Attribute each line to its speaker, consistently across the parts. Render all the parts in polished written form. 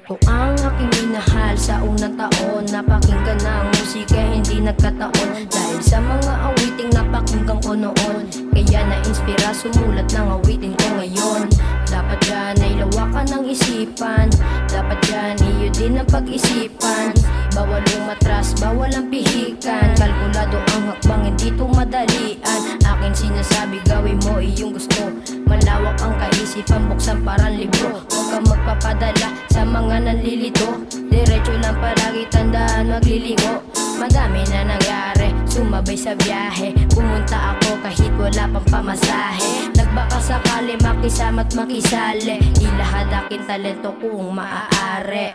Speaker 1: Ito ang aking minahal sa unang taon. Napakinggan ng musika, hindi nagkataon. Dahil sa mga awiting napakinggan ko noon, kaya na-inspira sumulat ng awitin ko ngayon. Dapat yan ay lawakan ng isipan, dapat yan iyo din ang pag-isipan. Bawal umatras, bawal ang pihikan, kalkulado ang hakbang, hindi ito madalian. Akin sinasabi, gawin mo iyong gusto. Malawak ang kaisipan, buksan parang libro. Huwag kang magpapadala sa mga nanlilito. Diretso lang palagi, tandaan magliligo. Madami na nangyari, sumabay sa biyahe. Pumunta ako kahit wala pang pamasahe. Nagbaka sakali makisama't makisali. Ilahad aking talento kung maaari.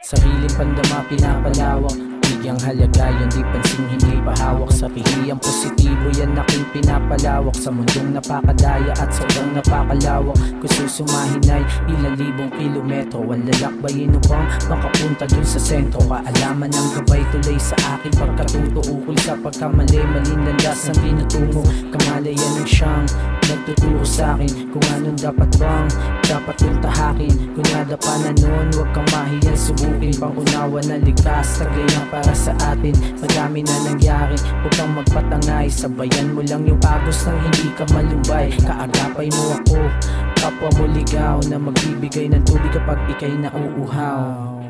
Speaker 2: Sariling pandama pinapalawak, bigyang halaga yan, di pansing hindi pahawak. Sa pihiyang positibo yan aking pinapalawak. Sa mundong napakadaya at sobrang napakalawak, gusto sumahin ay ilang libong kilometro. Ang lalakbayin upang makapunta dun sa sentro. Kaalaman ng gabay tulay sa aking pagkatuto. Ukol sa pagkamali, maling landas ang tinutungo. Kamalayan ng siyang nagtuturo sa akin kung anong dapat bang dapat yung tahakin. Kung nadapa na noon, huwag kang mahiyan subukin. Pangunawa na ligtas, taglay na para sa atin. Madami na nangyari, huwag kang magpatangay. Sabayan mo lang yung agos nang hindi ka malumbay. Kaagapay mo ako, kapwa mo ligaw na magbibigay ng tubig kapag ikay nauuhaw.